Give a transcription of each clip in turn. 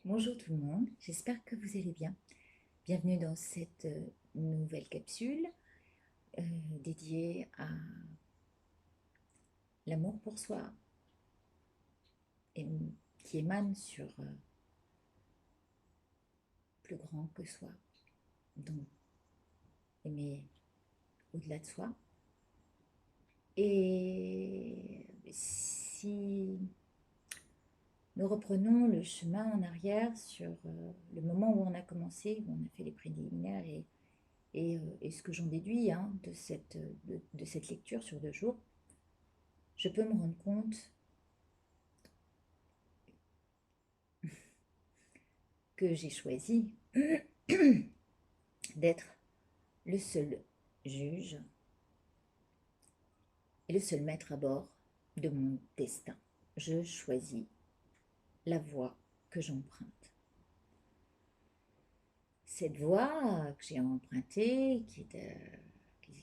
Bonjour tout le monde, j'espère que vous allez bien. Bienvenue dans cette nouvelle capsule euh, dédiée à l'amour pour soi et qui émane sur plus grand que soi. Donc, aimer au-delà de soi. Et si nous reprenons le chemin en arrière sur le moment où on a commencé, où on a fait les préliminaires et ce que j'en déduis de cette lecture sur 2 jours, je peux me rendre compte que j'ai choisi d'être le seul juge et le seul maître à bord de mon destin. Je choisis la voie que j'emprunte. Cette voie que j'ai empruntée, qui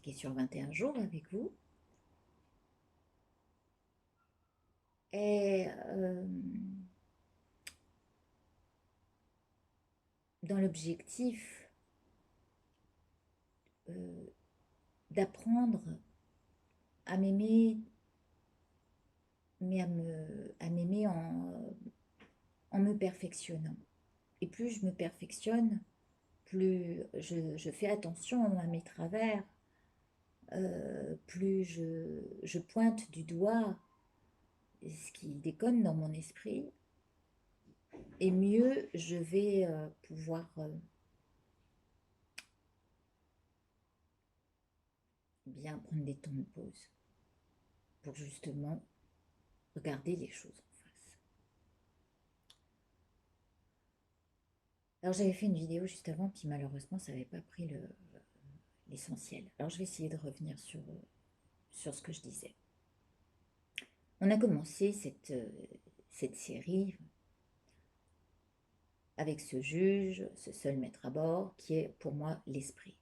est sur 21 jours avec vous, est dans l'objectif euh, d'apprendre à m'aimer, mais à m'aimer en me perfectionnant. Et plus je me perfectionne, plus je fais attention à mes travers, plus je pointe du doigt ce qui déconne dans mon esprit, et mieux je vais pouvoir bien prendre des temps de pause pour justement regarder les choses en face. Alors j'avais fait une vidéo juste avant, puis malheureusement ça n'avait pas pris l'essentiel. Alors je vais essayer de revenir sur ce que je disais. On a commencé cette série avec ce juge, ce seul maître à bord, qui est pour moi l'esprit.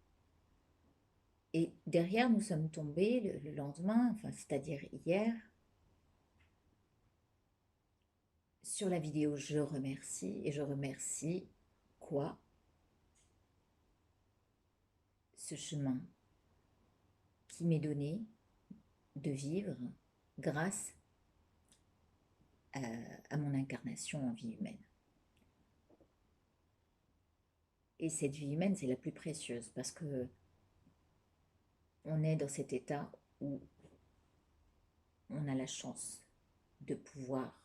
Et derrière, nous sommes tombés le lendemain, enfin, c'est-à-dire hier, sur la vidéo Je remercie, et je remercie quoi? Ce chemin qui m'est donné de vivre grâce à mon incarnation en vie humaine. Et cette vie humaine, c'est la plus précieuse parce que on est dans cet état où on a la chance de pouvoir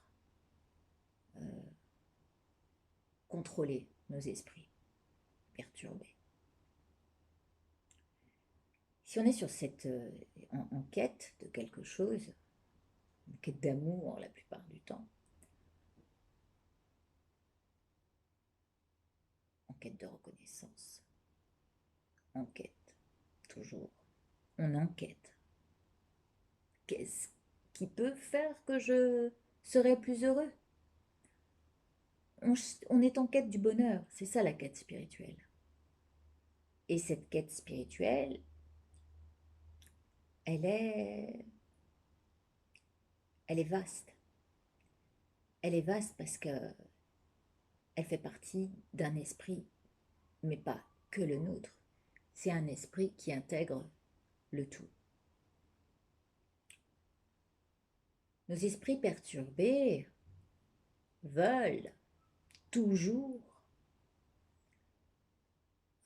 contrôler nos esprits perturbés. Si on est sur cette en quête de quelque chose, en quête d'amour la plupart du temps, en quête de reconnaissance, en quête, toujours, on enquête. Qu'est-ce qui peut faire que je serai plus heureux? On est en quête du bonheur, c'est ça la quête spirituelle. Et cette quête spirituelle, elle est, elle est vaste. Elle est vaste parce que elle fait partie d'un esprit, mais pas que le nôtre. C'est un esprit qui intègre le tout. Nos esprits perturbés veulent toujours,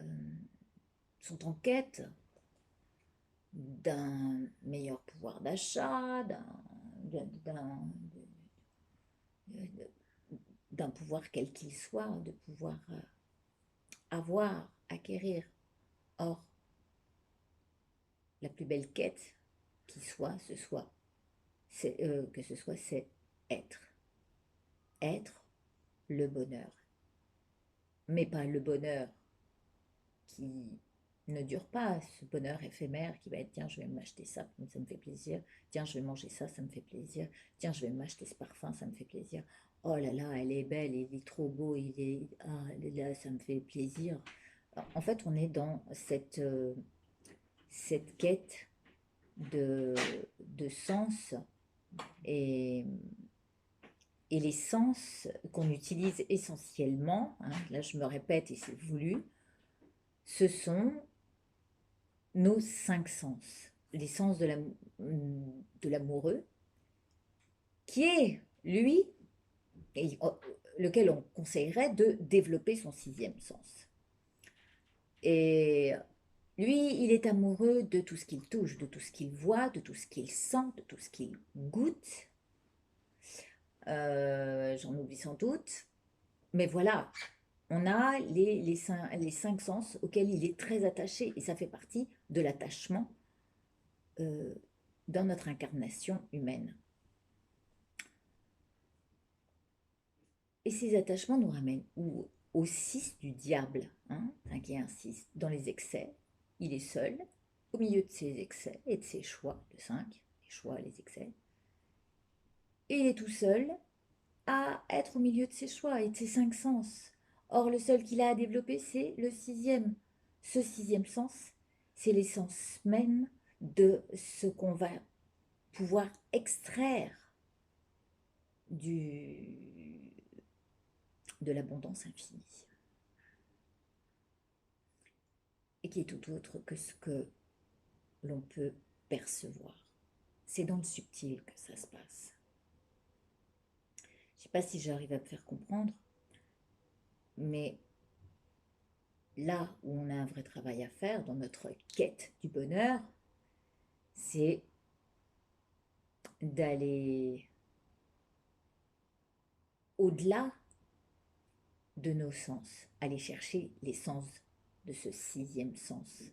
euh, sont en quête d'un meilleur pouvoir d'achat, d'un pouvoir quel qu'il soit, de pouvoir avoir, acquérir. Or, la plus belle quête qui soit, que ce soit, c'est être. Être le bonheur. Mais pas le bonheur qui ne dure pas, ce bonheur éphémère qui va être tiens, je vais m'acheter ça, ça me fait plaisir. Tiens, je vais manger ça, ça me fait plaisir. Tiens, je vais m'acheter ce parfum, ça me fait plaisir. Oh là là, elle est belle, il est trop beau, là, ça me fait plaisir. En fait, on est dans cette quête de sens et Et les sens qu'on utilise essentiellement, hein, là je me répète et c'est voulu, ce sont nos 5 sens. Les sens de l'amoureux, qui est, lui, lequel on conseillerait de développer son 6e sens. Et lui, il est amoureux de tout ce qu'il touche, de tout ce qu'il voit, de tout ce qu'il sent, de tout ce qu'il goûte. J'en oublie sans doute. Mais voilà, on a les 5 sens auxquels il est très attaché. Et ça fait partie de l'attachement dans notre incarnation humaine. Et ces attachements nous ramènent au 6 du diable, hein, qui est un 6, dans les excès. Il est seul, au milieu de ses excès et de ses choix, le 5, les choix, les excès. Et il est tout seul à être au milieu de ses choix et de ses 5 sens. Or, le seul qu'il a à développer, c'est le 6e. Ce 6e sens, c'est l'essence même de ce qu'on va pouvoir extraire de l'abondance infinie. Et qui est tout autre que ce que l'on peut percevoir. C'est dans le subtil que ça se passe. Je ne sais pas si j'arrive à me faire comprendre, mais là où on a un vrai travail à faire dans notre quête du bonheur, c'est d'aller au-delà de nos sens, aller chercher les sens de ce 6e sens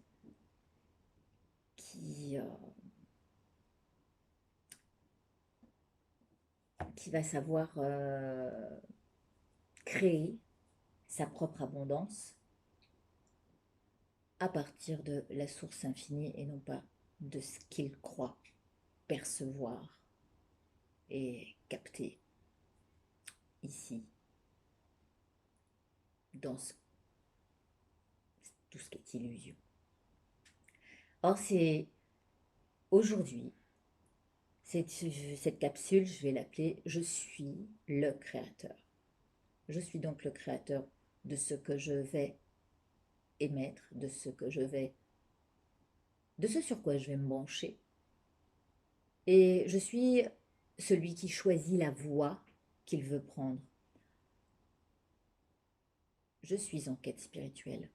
qui va savoir créer sa propre abondance à partir de la source infinie et non pas de ce qu'il croit percevoir et capter ici, dans tout ce qui est illusion. Or, c'est aujourd'hui, cette capsule, je vais l'appeler « Je suis le créateur ». Je suis donc le créateur de ce que je vais émettre, de ce sur quoi je vais me brancher. Et je suis celui qui choisit la voie qu'il veut prendre. Je suis en quête spirituelle.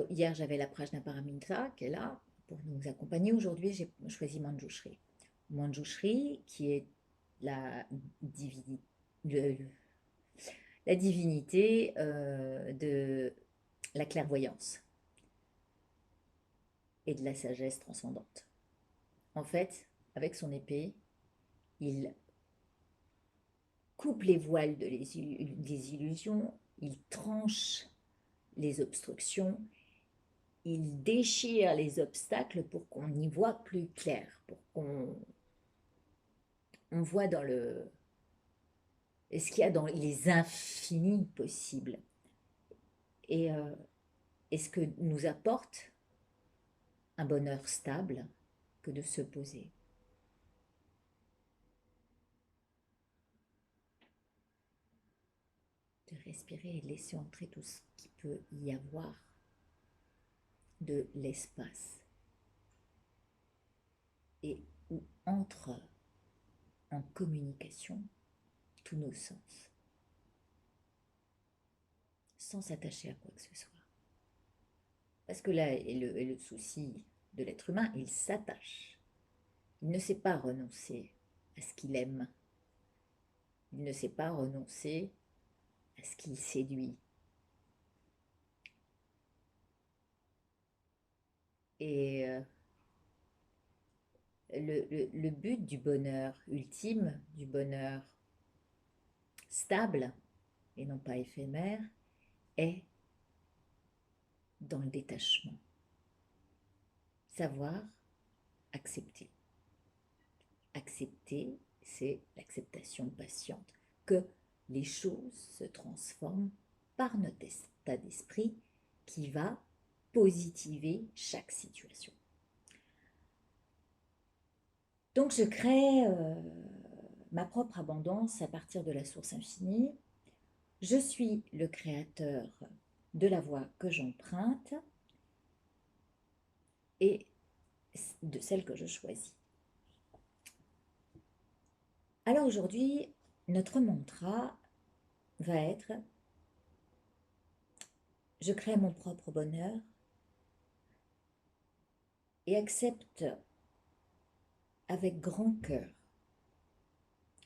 Hier, j'avais la Prajnaparamita qui est là pour nous accompagner. Aujourd'hui, j'ai choisi Manjushri. Manjushri, qui est la divinité de la clairvoyance et de la sagesse transcendante. En fait, avec son épée, il coupe les voiles des illusions, il tranche les obstructions, il déchire les obstacles pour qu'on y voit plus clair, pour qu'on voit dans ce qu'il y a dans les infinis possibles. Et ce que nous apporte un bonheur stable que de se poser. De respirer et de laisser entrer tout ce qu'il peut y avoir de l'espace et où entre en communication tous nos sens, sans s'attacher à quoi que ce soit. Parce que là est le souci de l'être humain, il s'attache. Il ne sait pas renoncer à ce qu'il aime. Il ne sait pas renoncer à ce qu'il séduit. Et le but du bonheur ultime, du bonheur stable et non pas éphémère, est dans le détachement. Savoir accepter. Accepter, c'est l'acceptation patiente, que les choses se transforment par notre état d'esprit qui va positiver chaque situation. Donc je crée ma propre abondance à partir de la source infinie. Je suis le créateur de la voie que j'emprunte et de celle que je choisis. Alors aujourd'hui, notre mantra va être « Je crée mon propre bonheur et accepte avec grand cœur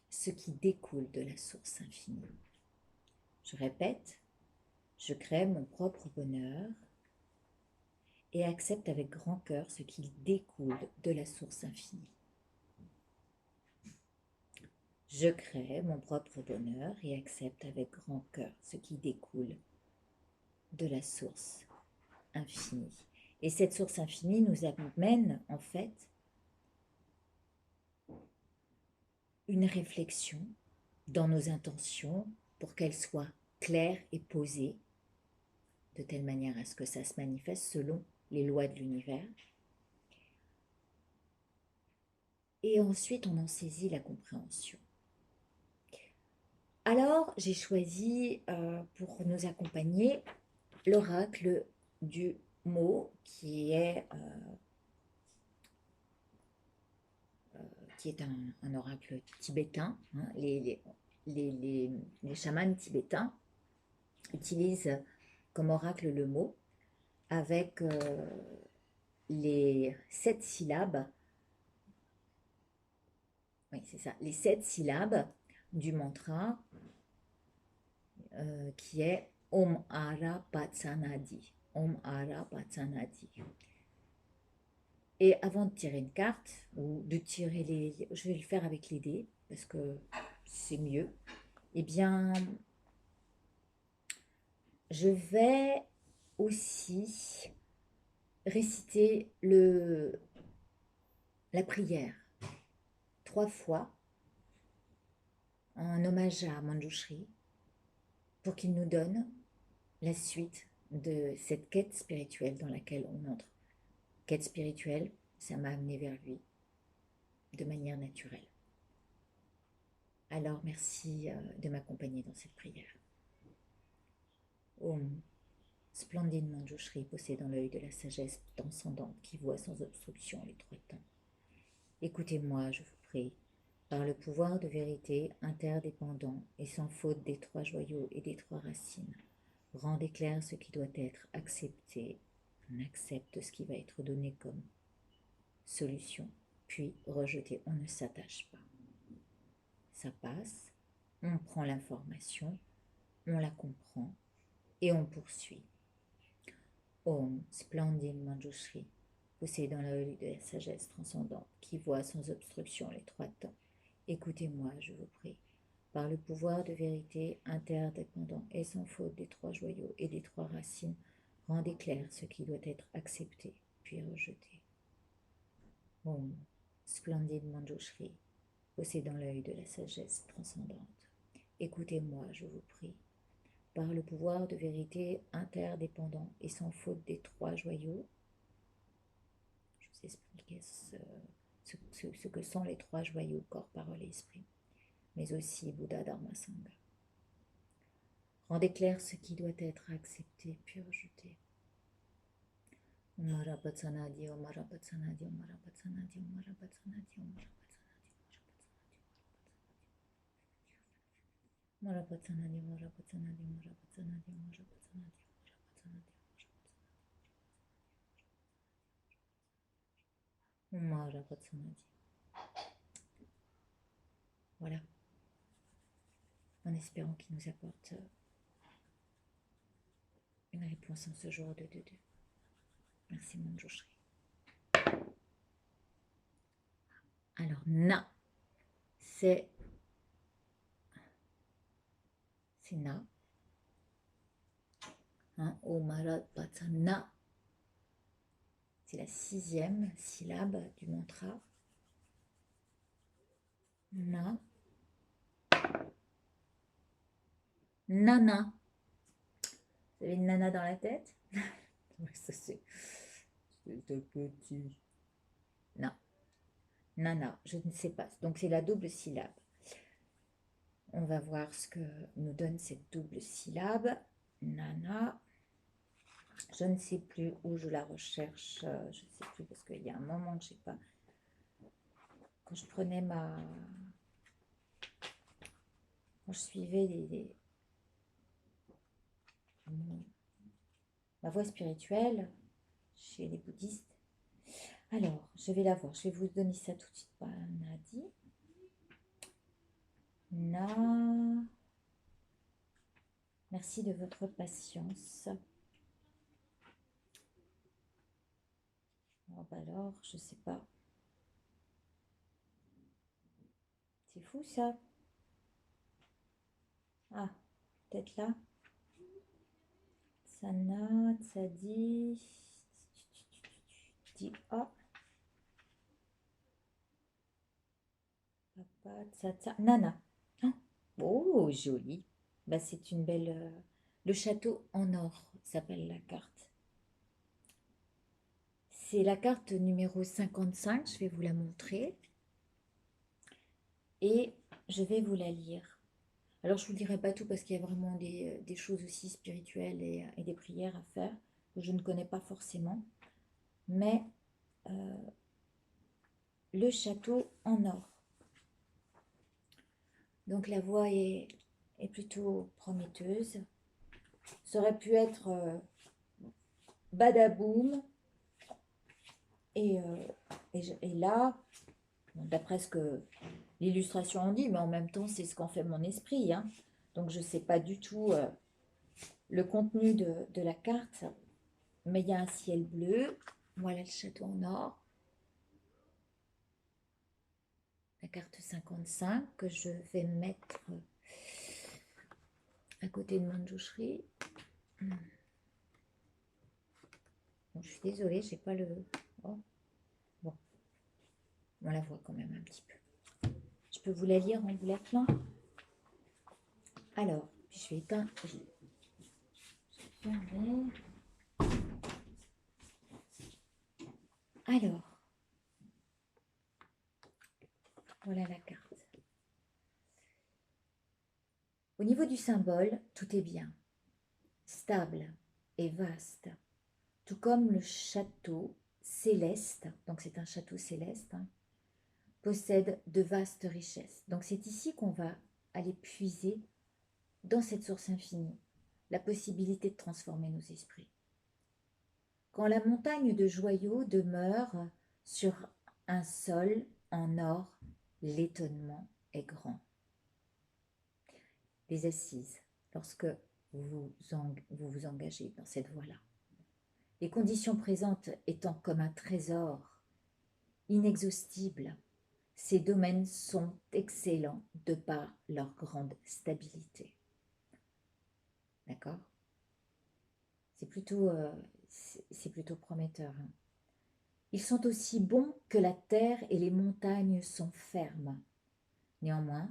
ce qui découle de la source infinie. » Je répète, je crée mon propre bonheur et accepte avec grand cœur ce qui découle de la source infinie. Je crée mon propre bonheur et accepte avec grand cœur ce qui découle de la source infinie. Et cette source infinie nous amène en fait une réflexion dans nos intentions pour qu'elles soient claires et posées de telle manière à ce que ça se manifeste selon les lois de l'univers. Et ensuite, on en saisit la compréhension. Alors, j'ai choisi pour nous accompagner l'oracle du mot qui est un oracle tibétain. Hein. Les chamans tibétains utilisent comme oracle le mot avec les 7 syllabes. Oui, c'est ça, les 7 syllabes du mantra qui est Om Ara Patsanadi. Om Ara Patsanadi. Et avant de tirer une carte, ou de tirer les... Je vais le faire avec les dés, parce que c'est mieux. Eh bien, je vais aussi réciter la prière 3 fois en hommage à Manjushri pour qu'il nous donne la suite de cette quête spirituelle dans laquelle on entre. Quête spirituelle, ça m'a amené vers lui de manière naturelle. Alors merci de m'accompagner dans cette prière. Om, splendide Manjushri, possédant l'œil de la sagesse transcendante qui voit sans obstruction les 3 temps. Écoutez-moi, je vous prie, par le pouvoir de vérité interdépendant et sans faute des 3 joyaux et des 3 racines. Rendez clair ce qui doit être accepté. On accepte ce qui va être donné comme solution, puis rejeté. On ne s'attache pas. Ça passe, on prend l'information, on la comprend et on poursuit. Om, splendide Manjushri, possédant l'œil de la sagesse transcendante qui voit sans obstruction les 3 temps. Écoutez-moi, je vous prie, par le pouvoir de vérité interdépendant et sans faute des 3 joyaux et des 3 racines, rendez clair ce qui doit être accepté, puis rejeté. Om, splendide Manjushri, possédant l'œil de la sagesse transcendante. Écoutez-moi, je vous prie, par le pouvoir de vérité interdépendant et sans faute des 3 joyaux. Je vous expliquer ce que sont les 3 joyaux, corps, parole et esprit, mais aussi Bouddha, Dharma, Sangha. Rendez clair ce qui doit être accepté, puis rejeté. Om Ara Patsanadi, Om Ara Patsanadi, Om Ara Patsanadi, Om Ara Patsanadi, Om Ara Mara Patsanadi, Mara Patsanadi, Mara Patsanadi, Mara Patsanadi, Mara Patsanadi. Voilà. En espérant qu'il nous apporte une réponse en ce jour de 2-2. Merci Manjushri. Alors, Na, c'est Na. Hein, Omara Patsana. C'est la 6e syllabe du mantra. Na. Nana. Vous avez une nana dans la tête? Ça c'est petit. Non. Nana, je ne sais pas. Donc c'est la double syllabe. On va voir ce que nous donne cette double syllabe. Nana. Je ne sais plus où je la recherche. Je ne sais plus parce qu'il y a un moment que je sais pas. Quand je prenais quand je suivais ma voie spirituelle chez les bouddhistes. Alors, je vais la voir. Je vais vous donner ça tout de suite. Nadi. Na. Merci de votre patience. Oh, bah alors, je sais pas. C'est fou ça. Ah, peut-être là. Sana, Tsadi, Dia, Papa, Tsatsa, Nana. Oh, joli. Bah, c'est une belle. Le château en or s'appelle la carte. C'est la carte numéro 55. Je vais vous la montrer. Et je vais vous la lire. Alors, je ne vous dirai pas tout parce qu'il y a vraiment des choses aussi spirituelles et des prières à faire que je ne connais pas forcément. Mais le château en or. Donc, la voix est plutôt prometteuse. Ça aurait pu être badaboum. Et là, bon, d'après ce que l'illustration en dit, mais en même temps, c'est ce qu'en fait mon esprit. Hein. Donc, je ne sais pas du tout le contenu de la carte. Mais il y a un ciel bleu. Voilà le château en or. La carte 55 que je vais mettre à côté de Manjushri. Bon, je suis désolée, j'ai pas le... Oh. Bon, on la voit quand même un petit peu. Je peux vous la lire en bullet là. Alors, puis je vais éteindre. Alors, voilà la carte. Au niveau du symbole, tout est bien, stable et vaste, tout comme le château céleste, donc c'est un château céleste, hein, possède de vastes richesses. Donc c'est ici qu'on va aller puiser dans cette source infinie, la possibilité de transformer nos esprits. Quand la montagne de joyaux demeure sur un sol en or, l'étonnement est grand. Les assises, lorsque vous vous engagez dans cette voie-là. Les conditions présentes étant comme un trésor inexhaustible, ces domaines sont excellents de par leur grande stabilité. D'accord? C'est plutôt prometteur. Hein. Ils sont aussi bons que la terre et les montagnes sont fermes. Néanmoins,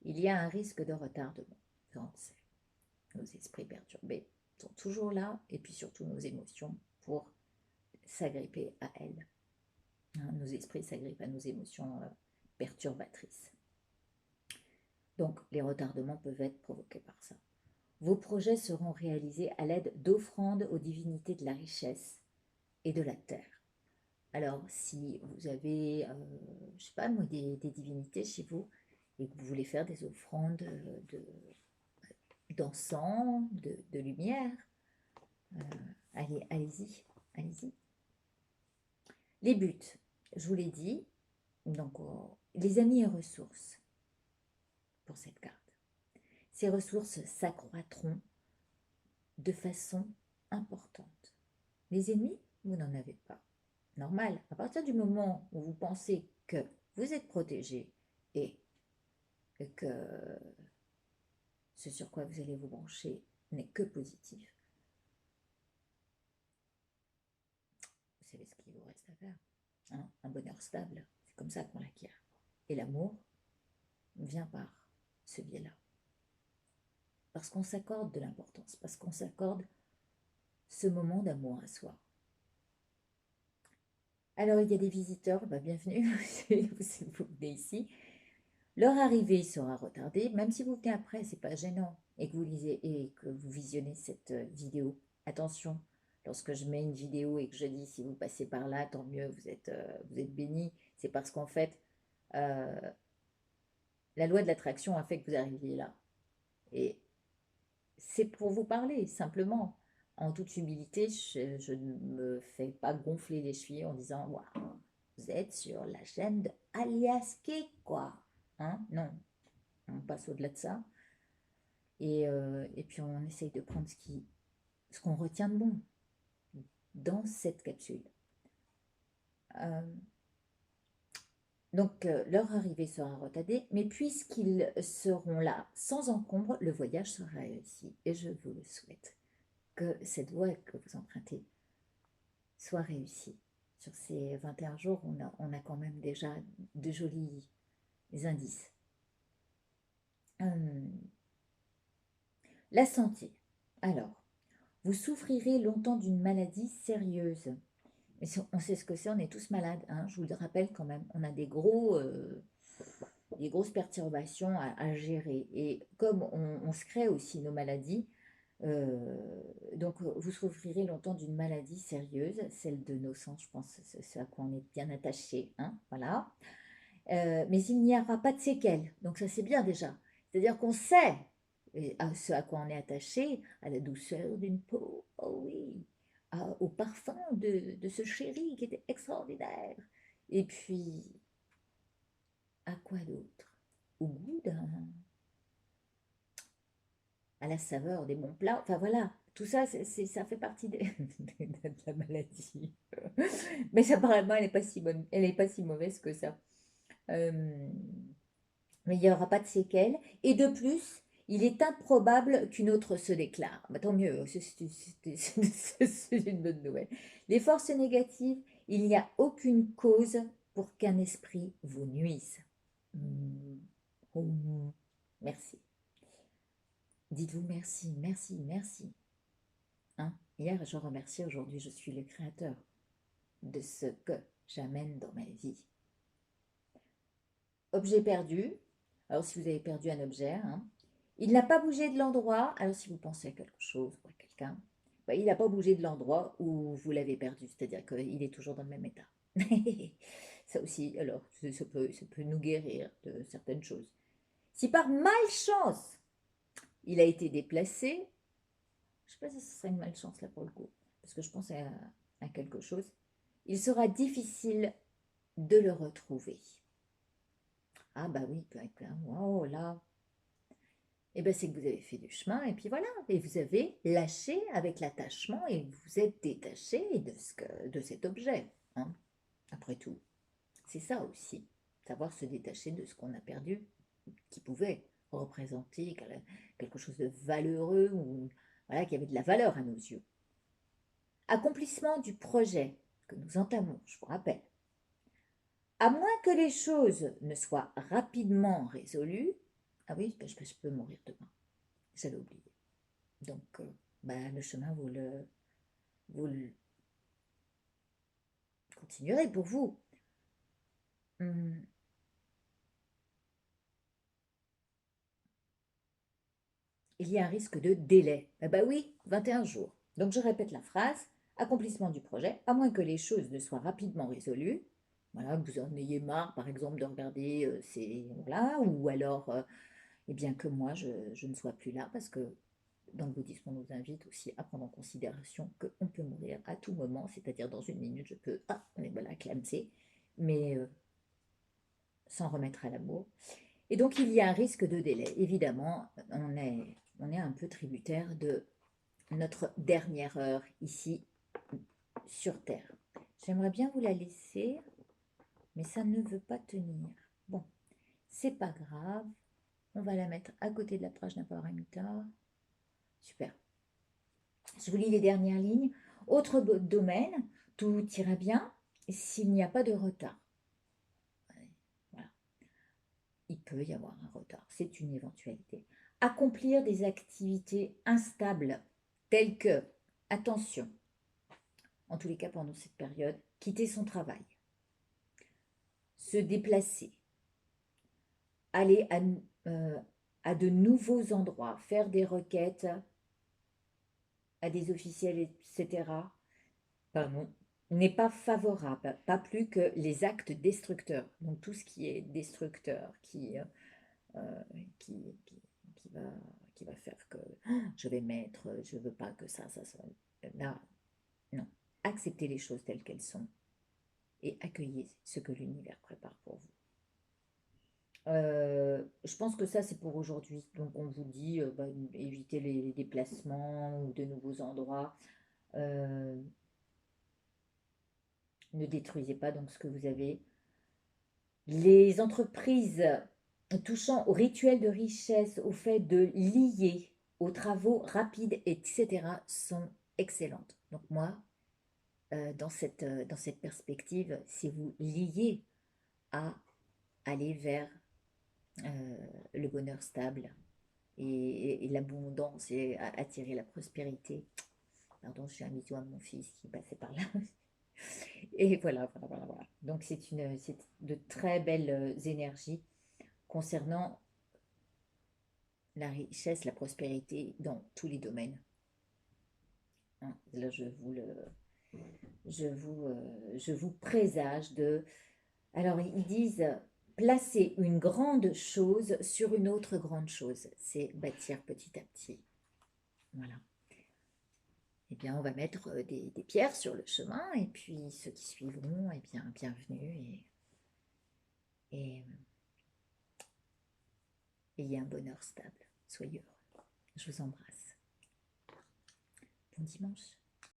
il y a un risque de retardement. Nos esprits perturbés sont toujours là, et puis surtout nos émotions pour s'agripper à elles. Hein, nos esprits s'agrippent à nos émotions perturbatrices. Donc, les retardements peuvent être provoqués par ça. Vos projets seront réalisés à l'aide d'offrandes aux divinités de la richesse et de la terre. Alors, si vous avez, je ne sais pas moi, des divinités chez vous et que vous voulez faire des offrandes d'encens, de lumière, allez-y, allez-y. Les buts, je vous l'ai dit, donc les amis et ressources pour cette carte. Ces ressources s'accroîtront de façon importante. Les ennemis, vous n'en avez pas. Normal, à partir du moment où vous pensez que vous êtes protégé et que ce sur quoi vous allez vous brancher n'est que positif, vous savez ce qu'il vous reste à faire. Hein, un bonheur stable, c'est comme ça qu'on l'acquiert. Et l'amour vient par ce biais-là. Parce qu'on s'accorde de l'importance, parce qu'on s'accorde ce moment d'amour à soi. Alors, il y a des visiteurs, bah, bienvenue, vous venez ici. Leur arrivée sera retardée, même si vous venez après, c'est pas gênant, et que vous lisez et que vous visionnez cette vidéo. Attention, lorsque je mets une vidéo et que je dis si vous passez par là, tant mieux, vous êtes bénis. C'est parce qu'en fait, euh, la loi de l'attraction a fait que vous arriviez là. Et c'est pour vous parler, simplement. En toute humilité, je ne me fais pas gonfler les chevilles en disant waouh, vous êtes sur la chaîne de Alias K, quoi. Hein? Non, on passe au-delà de ça. Et puis on essaye de prendre ce qu'on retient de bon dans cette capsule. Euh, donc leur arrivée sera retardée, mais puisqu'ils seront là sans encombre, le voyage sera réussi. Et je vous le souhaite, que cette voie que vous empruntez soit réussie. Sur ces 21 jours, on a quand même déjà de jolis indices. La santé. Alors, vous souffrirez longtemps d'une maladie sérieuse. Mais on sait ce que c'est, on est tous malades, hein, je vous le rappelle quand même. On a des grosses perturbations à gérer. Et comme on se crée aussi nos maladies, donc vous souffrirez longtemps d'une maladie sérieuse, celle de nos sangs, je pense, c'est ce à quoi on est bien attaché, hein, voilà. Mais il n'y aura pas de séquelles, donc ça c'est bien déjà. C'est-à-dire qu'on sait ce à quoi on est attaché, à la douceur d'une peau, oh oui, au parfum de ce chéri qui était extraordinaire. Et puis, à quoi d'autre? Au goût à la saveur des bons plats. Enfin voilà, tout ça, ça fait partie de la maladie. Mais ça, apparemment, elle n'est pas si bonne, elle n'est pas si mauvaise que ça. Euh, mais il n'y aura pas de séquelles. Et de plus, il est improbable qu'une autre se déclare. Bah, tant mieux, c'est une bonne nouvelle. Les forces négatives, il n'y a aucune cause pour qu'un esprit vous nuise. Oh, merci. Dites-vous merci, merci, merci. Hein? Hier, je remercie, aujourd'hui, je suis le créateur de ce que j'amène dans ma vie. Objet perdu. Alors, si vous avez perdu un objet, hein, il n'a pas bougé de l'endroit. Alors, si vous pensez à quelque chose ou à quelqu'un, bah, il n'a pas bougé de l'endroit où vous l'avez perdu. C'est-à-dire qu'il est toujours dans le même état. Ça aussi, alors, ça peut nous guérir de certaines choses. Si par malchance, il a été déplacé, je ne sais pas si ce serait une malchance là pour le coup, parce que je pense à quelque chose, il sera difficile de le retrouver. Ah bah oui, wow, là, et bien c'est que vous avez fait du chemin, et puis voilà, et vous avez lâché avec l'attachement, et vous êtes détaché de cet objet, hein, après tout. C'est ça aussi, savoir se détacher de ce qu'on a perdu, qui pouvait représenter quelque chose de valeureux, ou voilà, qui avait de la valeur à nos yeux. Accomplissement du projet que nous entamons, je vous rappelle. À moins que les choses ne soient rapidement résolues, ah oui, je peux mourir demain, j'avais oublié. Donc, le chemin, vous le continuerez pour vous. Hum, il y a un risque de délai. Ah bah oui, 21 jours. Donc, je répète la phrase. Accomplissement du projet, à moins que les choses ne soient rapidement résolues. Voilà, que vous en ayez marre, par exemple, de regarder voilà, ou alors, eh bien que moi, je ne sois plus là, parce que dans le bouddhisme, on nous invite aussi à prendre en considération qu'on peut mourir à tout moment, c'est-à-dire dans une minute, je peux, voilà, clamser, mais sans remettre à l'amour. Et donc, il y a un risque de délai. Évidemment, on est un peu tributaire de notre dernière heure ici sur Terre. J'aimerais bien vous la laisser, mais ça ne veut pas tenir. Bon, c'est pas grave. On va la mettre à côté de la Prajnaparamita. Super. Je vous lis les dernières lignes. Autre domaine, tout ira bien s'il n'y a pas de retard. Voilà. Il peut y avoir un retard, c'est une éventualité. Accomplir des activités instables, telles que, attention, en tous les cas pendant cette période, quitter son travail, se déplacer, aller euh, à de nouveaux endroits, faire des requêtes à des officiels, etc., pardon, n'est pas favorable, pas plus que les actes destructeurs. Donc tout ce qui est destructeur, euh, qui va, qui va faire que je vais mettre, je veux pas que ça soit là. Non, acceptez les choses telles qu'elles sont et accueillez ce que l'univers prépare pour vous. Je pense que ça, c'est pour aujourd'hui. Donc, on vous dit, bah, évitez les déplacements ou de nouveaux endroits. Euh, ne détruisez pas donc ce que vous avez. Les entreprises touchant au rituel de richesse, au fait de lier aux travaux rapides, etc., sont excellentes. Donc moi, dans cette perspective, si vous liez à aller vers euh, le bonheur stable et l'abondance et attirer la prospérité. Pardon, je fais un bisou à mon fils qui passait par là. Et voilà. Donc c'est de très belles énergies concernant la richesse, la prospérité dans tous les domaines. Hein, là, je vous présage de. Alors, ils disent placer une grande chose sur une autre grande chose. C'est bâtir petit à petit. Voilà. Eh bien, on va mettre des pierres sur le chemin et puis ceux qui suivront, eh bien, bienvenue et ayez un bonheur stable. Soyez heureux. Je vous embrasse. Bon dimanche.